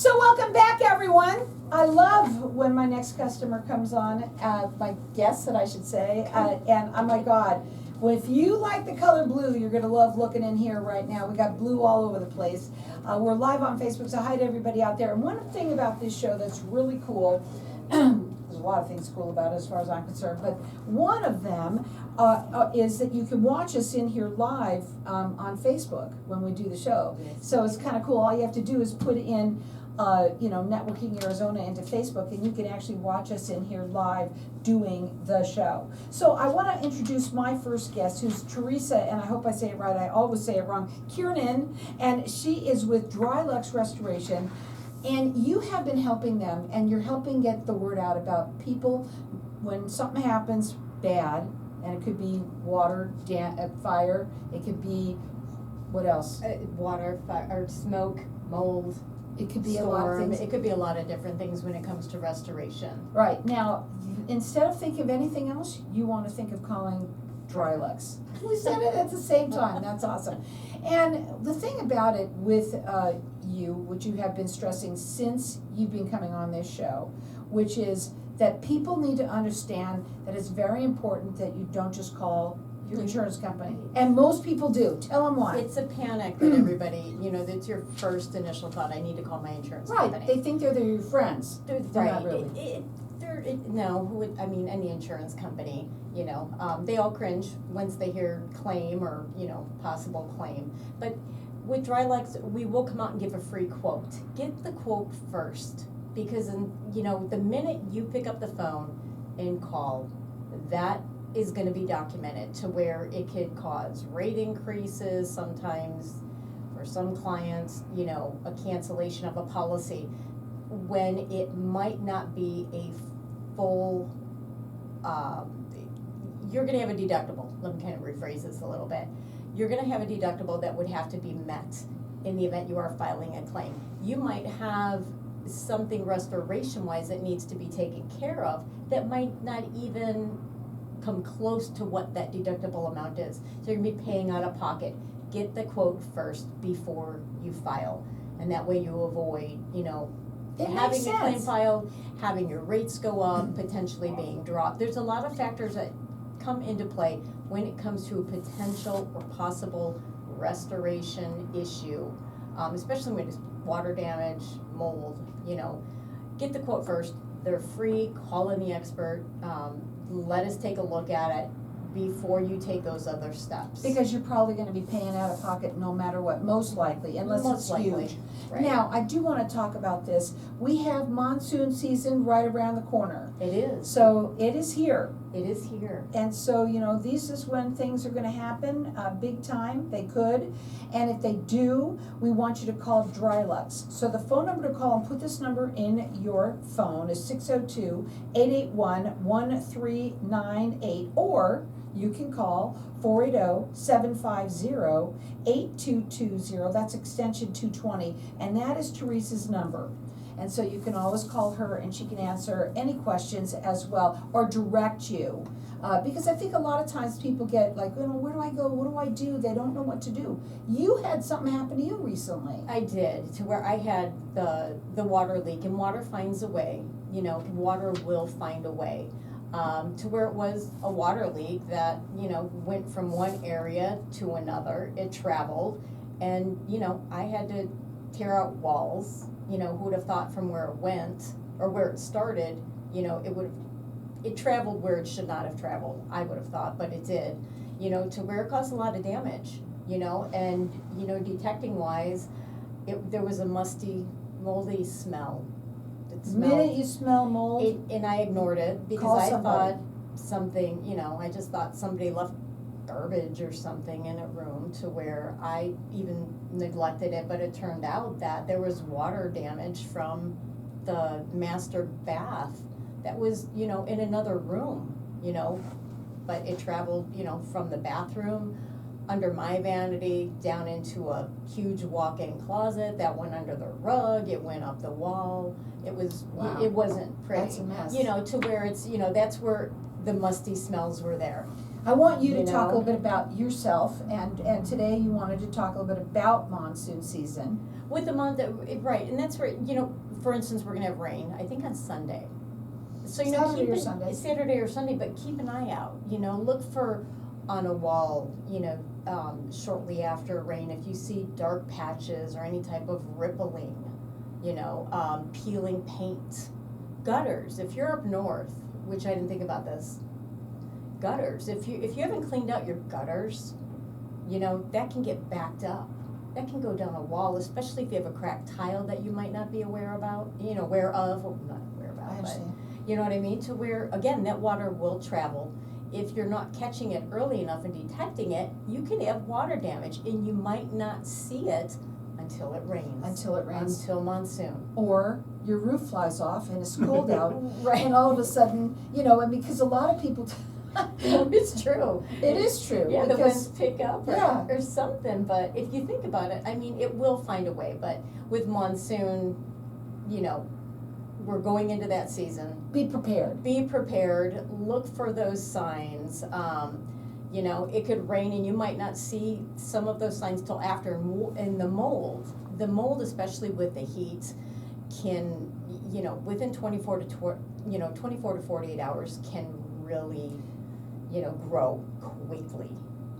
So welcome back, everyone. I love when my next customer comes on, my guest that I should say, and oh my God, well, if you like the color blue, you're gonna love looking in here right now. We got blue all over the place. We're live on Facebook, so hi to everybody out there. And one thing about this show that's really cool, there's a lot of things cool about it as far as I'm concerned, but one of them is that you can watch us in here live on Facebook when we do the show. So it's kind of cool. All you have to do is put in Networking Arizona into Facebook, and you can actually watch us in here live doing the show. So I want to introduce my first guest, who's Teresa, and I hope I say it right, I always say it wrong, Kiernan, and she is with DRYLUX Restoration, and you have been helping them, and you're helping get the word out about people when something happens bad, and it could be water, fire, it could be, what else? Water, fire, or smoke, mold. It could be storm. a lot of things. It could be a lot of different things when it comes to restoration. Right, now, instead of thinking of anything else, you want to think of calling DRYLUX. We said it at the same time, that's awesome. And the thing about it with you, which you have been stressing since you've been coming on this show, which is that people need to understand that it's very important that you don't just call your insurance company. And most people do. Tell them why. It's a panic that everybody, that's your first initial thought, I need to call my insurance company. Right, they think they're your friends. They're not really. Any insurance company, they all cringe once they hear claim or, possible claim. But with DRYLUX, we will come out and give a free quote. Get the quote first, because, the minute you pick up the phone and call, that is going to be documented to where it could cause rate increases sometimes for some clients, a cancellation of a policy when it might not be a full, you're going to have a deductible. Let me kind of rephrase this a little bit. You're going to have a deductible that would have to be met in the event you are filing a claim. You might have something restoration-wise that needs to be taken care of that might not even come close to what that deductible amount is. So you're going to be paying out of pocket. Get the quote first before you file. And that way you avoid, having a claim filed, having your rates go up, potentially being dropped. There's a lot of factors that come into play when it comes to a potential or possible restoration issue, especially when it's water damage, mold, Get the quote first. They're free. Call in the expert. Let us take a look at it before you take those other steps. Because you're probably going to be paying out of pocket no matter what, most likely, unless it's huge. Right. Now, I do want to talk about this. We have monsoon season right around the corner. It is. So it is here. It is here. And so, this is when things are going to happen, big time. They could. And if they do, we want you to call DRYLUX. So the phone number to call, and put this number in your phone, is 602-881-1398, or you can call 480-750-8220. That's extension 220, and that is Teresa's number. And so you can always call her, and she can answer any questions as well, or direct you. Because I think a lot of times people get like, where do I go? What do I do? They don't know what to do. You had something happen to you recently. I did, to where I had the water leak, and water finds a way. Water will find a way. To where it was a water leak that, went from one area to another. It traveled, and, I had to tear out walls. Who would have thought from where it went, or where it started, it traveled where it should not have traveled, I would have thought, but it did, to where it caused a lot of damage, and, detecting wise, there was a musty, moldy smell. The minute you smell mold, and I ignored it because I thought something, I just thought somebody left garbage or something in a room, to where I even neglected it, but it turned out that there was water damage from the master bath that was, in another room, but it traveled, from the bathroom under my vanity down into a huge walk-in closet that went under the rug, it went up the wall. It was, wow. It wasn't pretty. That's a mess. To where it's, that's where the musty smells were there. I want you to You talk a know? little bit about yourself, and today you wanted to talk a little bit about monsoon season. With the month, right, and that's where, you know, for instance, we're gonna have rain, I think on Sunday. So, you know, Saturday or keep Sunday? Saturday or Sunday, but keep an eye out, you know, look for on a wall, you know, shortly after rain, if you see dark patches or any type of rippling, you know, peeling paint. Gutters, if you're up north, which I didn't think about this, gutters, if you haven't cleaned out your gutters, you know, that can get backed up. That can go down a wall, especially if you have a cracked tile that you might not be aware about, you know, aware of, well, not aware I about, but, understand. you know what I mean? To where, again, that water will travel. If you're not catching it early enough and detecting it, you can have water damage, and you might not see it until it rains. Until it rains. Until monsoon. Or your roof flies off and it's cold out, Right. and all of a sudden, you know, and because a lot of people, It's true. it is true, Yeah, the winds because, pick up Yeah. or something, but if you think about it, I mean, it will find a way, but with monsoon, you know, we're going into that season. be prepared. Be prepared, look for those signs, you know, it could rain and you might not see some of those signs till after, and the mold, especially with the heat, can, you know, within 24 to 48 hours can really, you know, grow quickly,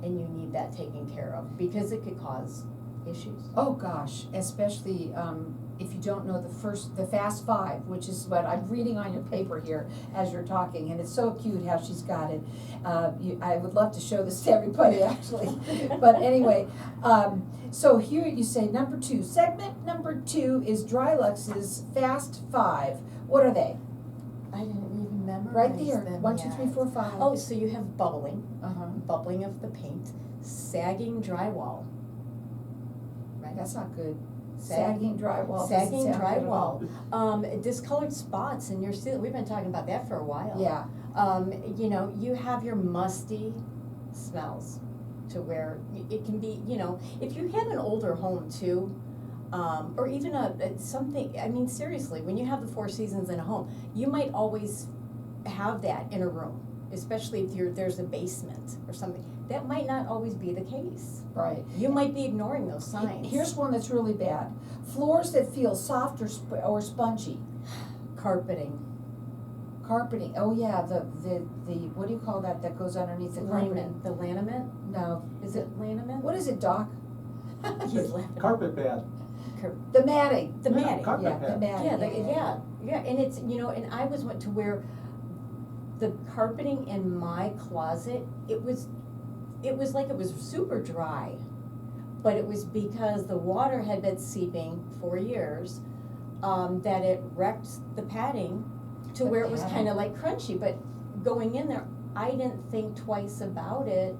and you need that taken care of, because it could cause issues. Oh, gosh, especially, if you don't know the Fast Five, which is what I'm reading on your paper here as you're talking, and it's so cute how she's got it. I would love to show this to everybody, actually, but anyway, so here you say number 2, segment number 2 is DRYLUX's Fast Five. What are they? I didn't even memorize Right there, them 1, 2, yet. 3, 4, 5. Oh, so you have bubbling, Uh-huh, bubbling of the paint, sagging drywall, right? that's not good. Sag- Sagging drywall doesn't Sagging sound good at all. drywall, discolored spots in your ceiling, we've been talking about that for a while. Yeah, You know, you have your musty smells, to where it can be, you know, if you have an older home too, or even something, I mean, seriously, when you have the 4 seasons in a home, you might always have that in a room, especially if there's a basement or something. That might not always be the case. right. You might be ignoring those signs. Here's one that's really bad. Floors that feel soft or spongy. Carpeting, Carpeting, oh yeah, the, what do you call that goes underneath the carpeting? the laminate, No, is it laminate? what is it, Doc? He's laughing. Carpet pad. The matting. The matting. Carpet Yeah, the pad. matting. Yeah, and it's, you know, and I went to where the carpeting in my closet, it was like it was super dry, but it was because the water had been seeping for years, that it wrecked the padding to The where it was padding. kinda like crunchy, but going in there, I didn't think twice about it,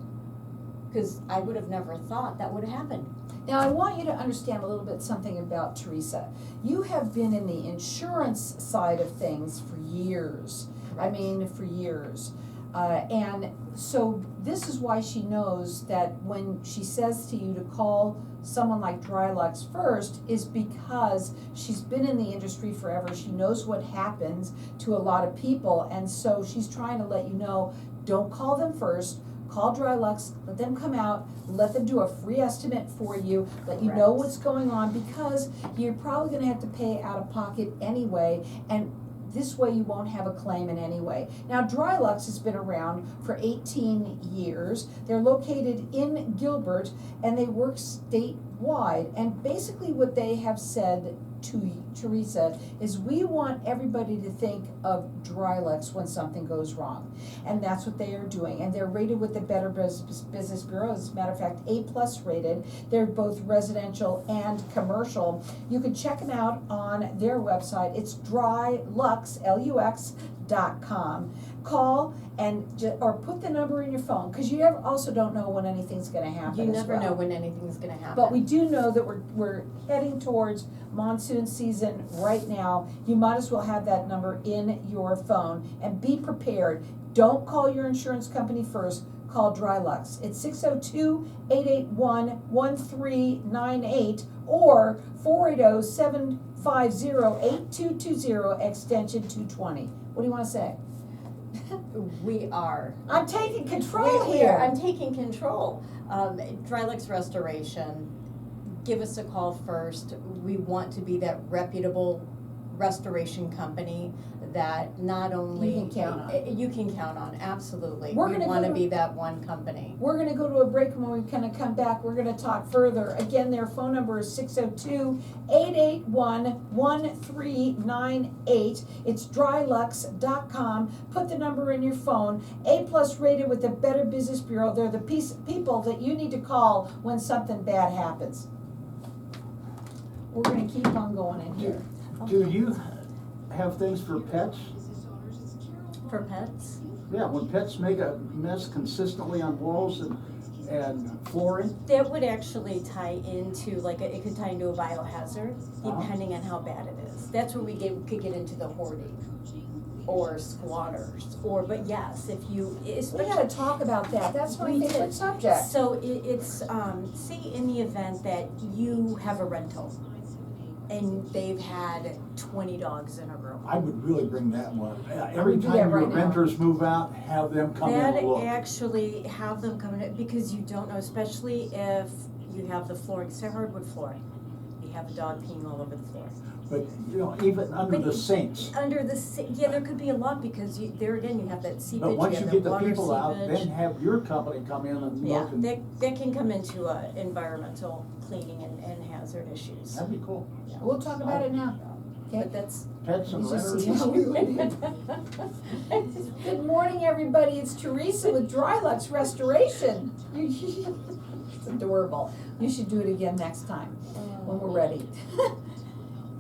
cause I would have never thought that would happen. Now, I want you to understand a little bit something about Teresa. You have been in the insurance side of things for years. I Correct. mean, for years. And so this is why she knows that when she says to you to call someone like DRYLUX first, is because she's been in the industry forever. She knows what happens to a lot of people, and so she's trying to let you know, don't call them first. Call DRYLUX, let them come out, let them do a free estimate for you, let you know Correct. what's going on, because you're probably gonna have to pay out of pocket anyway, and this way you won't have a claim in any way. Now, DRYLUX has been around for 18 years. They're located in Gilbert, and they work statewide, and basically what they have said to Teresa is, we want everybody to think of DRYLUX when something goes wrong, and that's what they are doing. And they're rated with the Better Business Bureau. As a matter of fact, A+ rated. They're both residential and commercial. You can check them out on their website. It's DRYLUX.com. Call and or put the number in your phone, because you also don't know when anything's going to happen. You as never well. know when anything's gonna happen. But we do know that we're heading towards monsoon season right now. You might as well have that number in your phone and be prepared. Don't call your insurance company first. Call DRYLUX. It's 602-881-1398 or 480-750-8220 extension 220. What do you want to say? We are. I'm taking control here. I'm taking control. DRYLUX Restoration, give us a call first. We want to be that reputable restoration company that not only You can count on. You can count on, absolutely. We're We gonna want go to to- be that one company. We're gonna go to a break, and when we kind of come back, we're gonna talk further. Again, their phone number is 602-881-1398. It's DRYLUX.com. Put the number in your phone. A+ rated with the Better Business Bureau. They're the people that you need to call when something bad happens. We're gonna keep on going in here. Do you have things for pets? For pets? Yeah, when pets make a mess consistently on walls and flooring? That would actually tie into, it could tie into a biohazard, Uh-huh. depending on how bad it is. That's where could get into the hoarding, or squatters, but yes, if you, We especially. gotta talk about that. That's my We favorite did. subject. So it's, say in the event that you have a rental, and they've had 20 dogs in a room. I would really bring that one. Every We do time that your right now. renters move out, have them come in That and look. actually have them come in, because you don't know, especially if you have the flooring, say hardwood flooring, you have a dog peeing all over the floor. But, even under But the sinks. Under the, yeah, there could be a lot, because there again, you have that seepage, But you once have you that get the water people out, then seepage. have your company come in and Yeah, look, and that can come into environmental cleaning and hazard issues. that'd be cool. We'll talk about it now. Okay? But that's. Pets and You just renters. see how we Good morning, everybody. It's Teresa with DRYLUX Restoration. It's adorable. You should do it again next time when we're ready.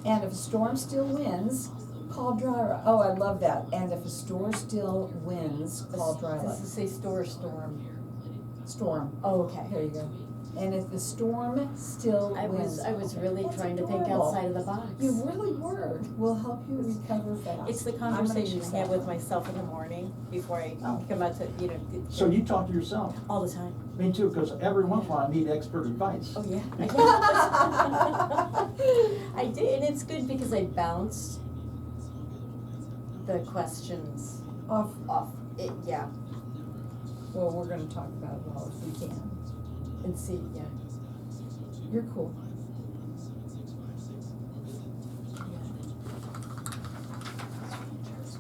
And if a storm still wins, call DRYLUX. Oh, I love that. And if a storm still wins, call Does DRYLUX. it say storm? Storm. Oh, okay. There you go. And if the storm still wins. I was really That's trying to think adorable. outside of the box. You really were. We'll help you recover fast. It's the I'm gonna conversation use I have that with one. myself in the morning before I Oh. come out to, So you talk to yourself? all the time. Me too, because every once in a while I need expert advice. Oh, yeah. I do, and it's good because I bounce the questions Off. off, yeah, Well, we're gonna talk about it all if we can. and see, yeah. You're cool.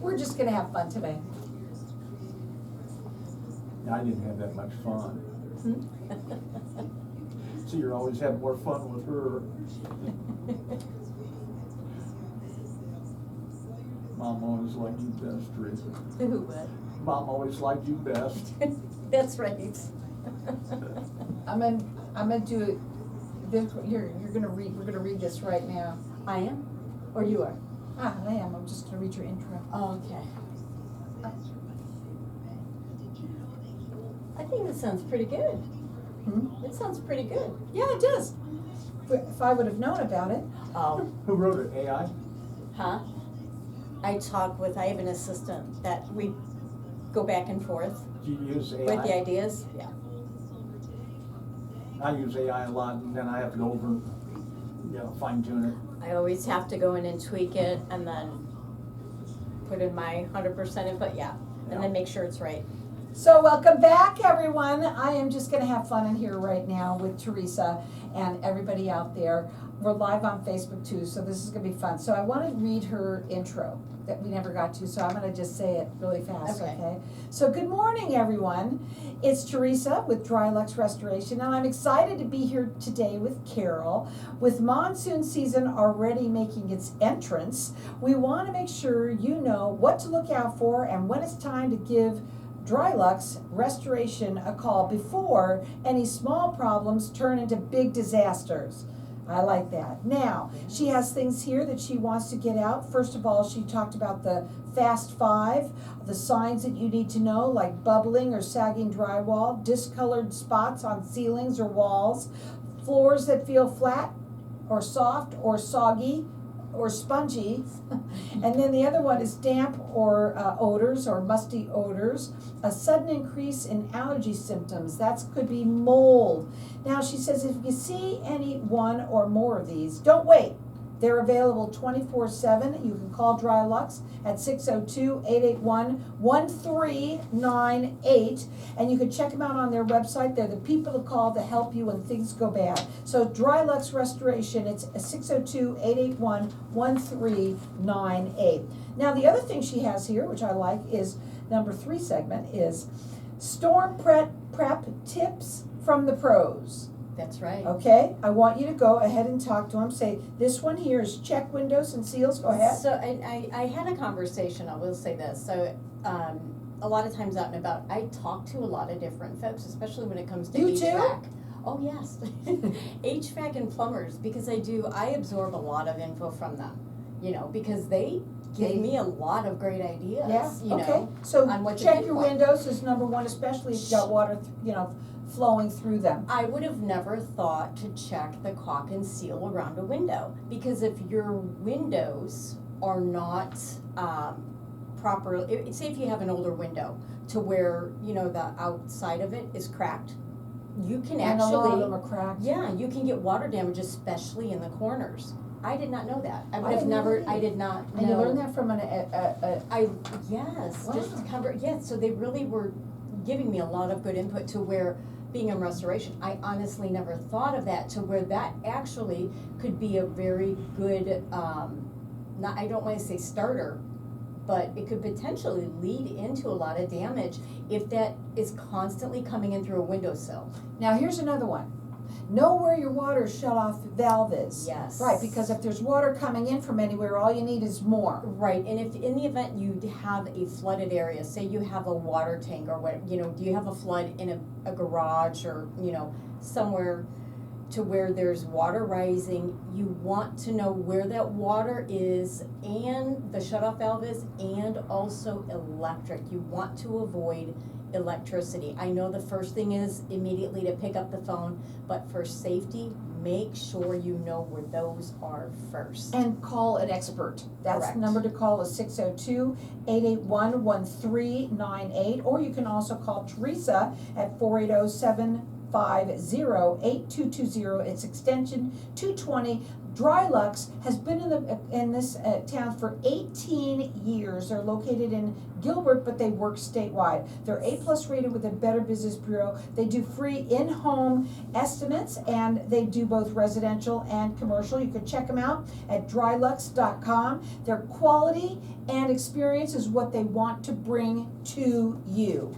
We're just gonna have fun today. I didn't have that much fun. So you're always having more fun with her. Mom always liked you best, Teresa. Who would? Mom always liked you best. That's right. I'm gonna do it. You're gonna read. We're gonna read this right now. I am, or you are? Ah, I am. I'm just gonna read your intro. Oh, okay. I think this sounds pretty good. Hmm? It sounds pretty good. Yeah, it does. If I would have known about it. Oh, Who wrote it? AI? huh? I have an assistant that we go back and forth Do you use AI? with the ideas. Yeah. I use AI a lot, and then I have to go over and, fine tune it. I always have to go in and tweak it and then put in my 100% input, yeah, and then make sure it's right. So welcome back, everyone. I am just gonna have fun in here right now with Teresa and everybody out there. We're live on Facebook too, so this is gonna be fun. So I wanna read her intro that we never got to, so I'm gonna just say it really fast, Okay. okay? So good morning, everyone. It's Teresa with DRYLUX Restoration, and I'm excited to be here today with Carol. With monsoon season already making its entrance, we wanna make sure you know what to look out for and when it's time to give DRYLUX Restoration a call before any small problems turn into big disasters. I like that. Now, she has things here that she wants to get out. First of all, she talked about the Fast 5, the signs that you need to know, like bubbling or sagging drywall, discolored spots on ceilings or walls, floors that feel flat or soft or soggy or spongy. And then the other one is damp or odors or musty odors, a sudden increase in allergy symptoms. That could be mold. Now she says if you see any one or more of these, don't wait. They're available 24/7. You can call DRYLUX at 602-881-1398, and you can check them out on their website. They're the people to call to help you when things go bad. So DRYLUX Restoration, it's 602-881-1398. Now the other thing she has here, which I like, is number 3 segment, is storm prep tips from the pros. That's right. Okay, I want you to go ahead and talk to them. Say, this one here is check windows and seals. Go ahead. So I had a conversation, I will say this, so a lot of times out and about, I talk to a lot of different folks, especially when it comes to You HVAC. too? Oh, yes. HVAC and plumbers, because I absorb a lot of info from them, you know, because they give me a lot of great ideas, Yeah, you okay. know. So on what to check pick your for. windows is number 1, especially if you've got water, flowing through them. I would have never thought to check the caulk and seal around a window, because if your windows are not proper, say if you have an older window to where, you know, the outside of it is cracked, you can And a lot of actually, them are cracked. yeah, you can get water damage, especially in the corners. I did not know that. I would I have didn't know never, that I did not know. And you learned that from Yes, Wow. just to cover, so they really were giving me a lot of good input to where, being in restoration, I honestly never thought of that, to where that actually could be a very good, not, I don't wanna say starter, but it could potentially lead into a lot of damage if that is constantly coming in through a windowsill. Now here's another one. Know where your water shut-off valve is. Yes. Right, because if there's water coming in from anywhere, all you need is more. Right, and if in the event you have a flooded area, say you have a water tank or what, you know, do you have a flood in a garage or, you know, somewhere to where there's water rising, you want to know where that water is and the shut-off valve is, and also electric. You want to avoid electricity. I know the first thing is immediately to pick up the phone, but for safety, make sure you know where those are first. And call an expert. That's Correct. the number to call is 602-881-1398, or you can also call Teresa at 480-750-8220. It's extension 220. DRYLUX has been in this town for 18 years. They're located in Gilbert, but they work statewide. They're A+ rated with the Better Business Bureau. They do free in-home estimates, and they do both residential and commercial. You can check them out at DRYLUX.com. Their quality and experience is what they want to bring to you.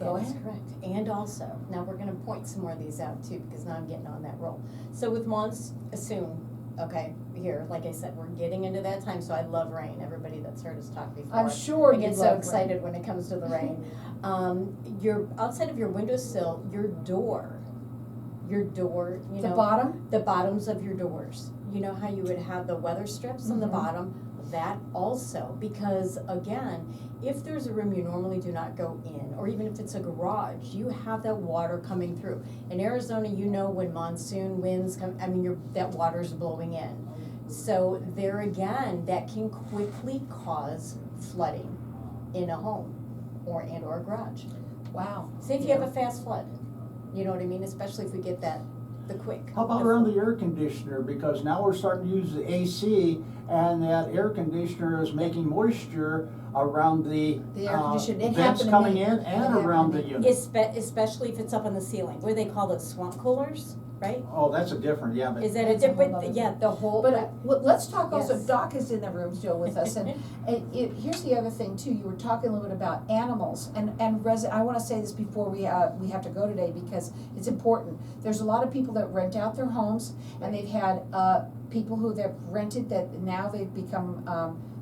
Go That is ahead. correct. And also, now we're gonna point some more of these out too, because now I'm getting on that roll. So with monsoon, okay, here, like I said, we're getting into that time, so I love rain. Everybody that's heard us talk before. I'm sure I you get so love excited when it comes to the rain. Your, outside of your windowsill, your door, you The know. bottom? The bottoms of your doors. You know how you would have the weather strips on the Mhm. bottom? That also, because again, if there's a room you normally do not go in, or even if it's a garage, you have that water coming through. In Arizona, you know when monsoon winds come, I mean, that water's blowing in. So there again, that can quickly cause flooding in a home or a garage. Wow. Say if you have a fast flood, you know what I mean, especially if we get the quick. How about around the air conditioner? Because now we're starting to use the AC, and that air conditioner is making moisture around the The air conditioner. It vents happened to coming me. in It and happened around to the me. unit. Especially if it's up on the ceiling, what do they call those, swamp coolers, right? Oh, that's a different, yeah, but Is that a That's a whole different, nother yeah, thing. the whole. But let's talk also, Yes. Doc is in the room still with us, and here's the other thing too, you were talking a little bit about animals, and I wanna say this before we have to go today, because it's important. There's a lot of people that rent out their homes, and they've had, people who they've rented that now they've become,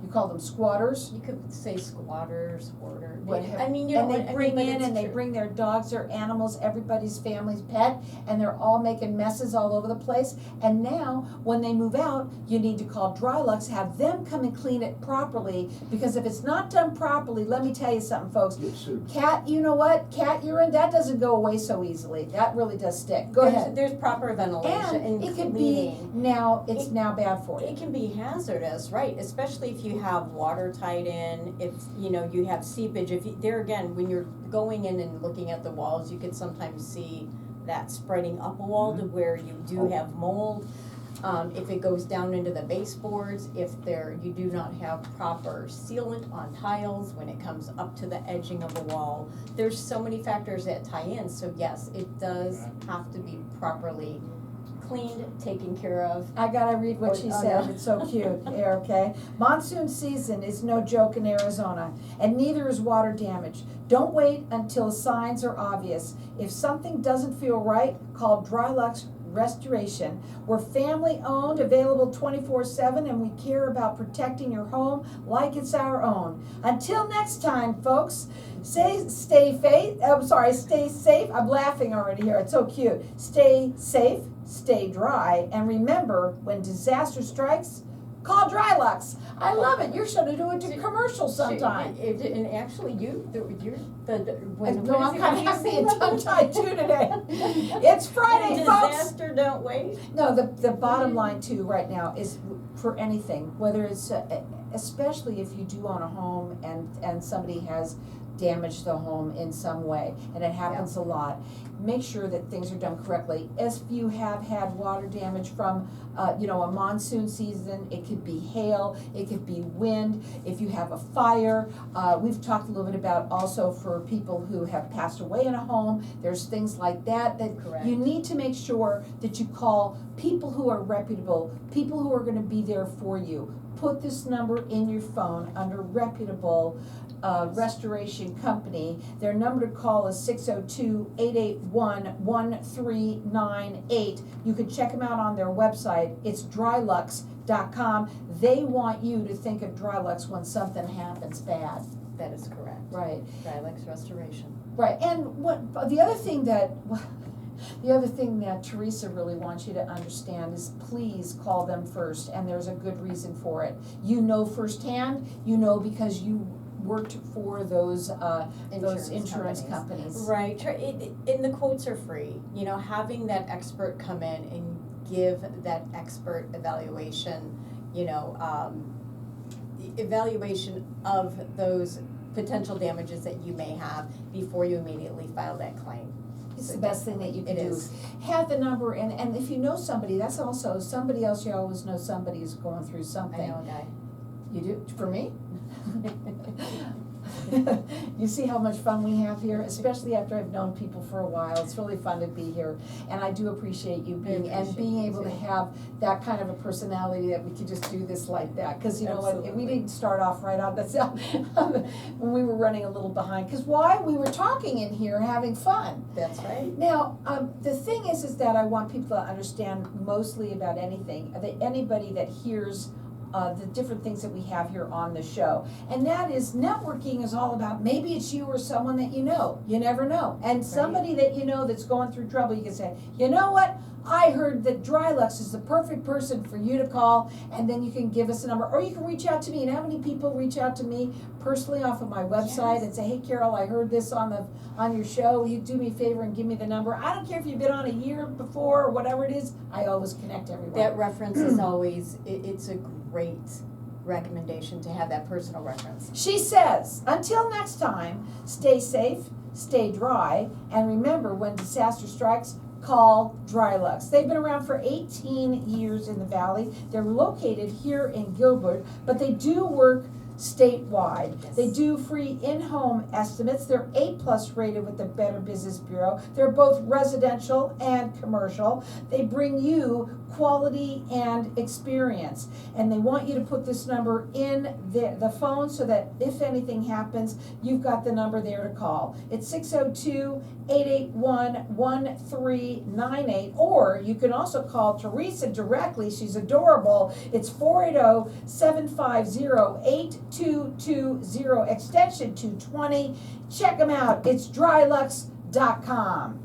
you call them squatters. You could say squatters, hoarder, Whatever. I mean, you know, And what they I mean, bring but in it's and they true. bring their dogs, their animals, everybody's family's pet, and they're all making messes all over the place. And now, when they move out, you need to call DRYLUX, have them come and clean it properly, because if it's not done properly, let me tell you something, folks. get sued. Cat, you know what? Cat urine, that doesn't go away so easily. That really does stick. Go ahead. There's proper ventilation And and it could be, cleaning. it's now bad for It you. can be hazardous, right, especially if you have water tied in, if, you know, you have seepage, there again, when you're going in and looking at the walls, you could sometimes see that spreading up a wall to where you do Oh. have mold. If it goes down into the baseboards, if you do not have proper sealant on tiles, when it comes up to the edging of the wall, there's so many factors that tie in, so yes, it does have to be properly cleaned, taken care of. I gotta read what she Oh, said, no. it's so cute, here, okay? Monsoon season is no joke in Arizona, and neither is water damage. Don't wait until signs are obvious. If something doesn't feel right, call DRYLUX Restoration. We're family owned, available 24/7, and we care about protecting your home like it's our own. Until next time, folks, stay safe. I'm laughing already here, it's so cute. Stay safe, stay dry, and remember, when disaster strikes, call DRYLUX. I love it. You're sure to do it to commercial sometime. And actually, you're the, No, I'm kind of being tongue-tied too today. It's Friday, folks. Disaster, don't wait. No, the bottom line too right now is for anything, whether it's, especially if you do own a home and somebody has damaged the home in some way, and it happens a lot, make sure that things are done correctly. If you have had water damage from, a monsoon season, it could be hail, it could be wind, if you have a fire. We've talked a little bit about also for people who have passed away in a home, there's things like that Correct. you need to make sure that you call people who are reputable, people who are gonna be there for you. Put this number in your phone under reputable restoration company. Their number to call is 602-881-1398. You can check them out on their website. It's DRYLUX.com. They want you to think of DRYLUX when something happens bad. That is correct. Right. DRYLUX Restoration. Right. And the other thing that Teresa really wants you to understand is please call them first, and there's a good reason for it. You know firsthand, because you worked for those insurance companies. Right, and the quotes are free, having that expert come in and give that expert evaluation, evaluation of those potential damages that you may have before you immediately file that claim. It's the best thing that you can It do. is. Have the number, and if you know somebody, that's also somebody else. You always know somebody is going through something. I know a guy. You do? For me? You see how much fun we have here, especially after I've known people for a while. It's really fun to be here, and I do appreciate you being able to have that kind of a personality that we could just do this like that. Because you know what, we didn't start off right on this when we were running a little behind. Because why? We were talking in here, having fun. That's right. Now, the thing is that I want people to understand mostly about anything, that anybody that hears the different things that we have here on the show. And that is, networking is all about, maybe it's you or someone that you know. You never know. And somebody that you know that's going through trouble, you can say, you know what? I heard that DRYLUX is the perfect person for you to call, and then you can give us a number. Or you can reach out to me. And how many people reach out to me personally off of my website and say, hey, Carol, I heard this on your show. Will you do me a favor and give me the number? I don't care if you've been on a year before or whatever it is. I always connect everyone. That reference is always, it's a great recommendation to have that personal reference. She says, until next time, stay safe, stay dry, and remember, when disaster strikes, call DRYLUX. They've been around for 18 years in the Valley. They're located here in Gilbert, but they do work statewide. Yes. They do free in-home estimates. They're A+ rated with the Better Business Bureau. They're both residential and commercial. They bring you quality and experience. And they want you to put this number in the phone so that if anything happens, you've got the number there to call. It's 602-881-1398, or you can also call Teresa directly. She's adorable. It's 480-750-8220, extension 220. Check them out. It's DRYLUX.com.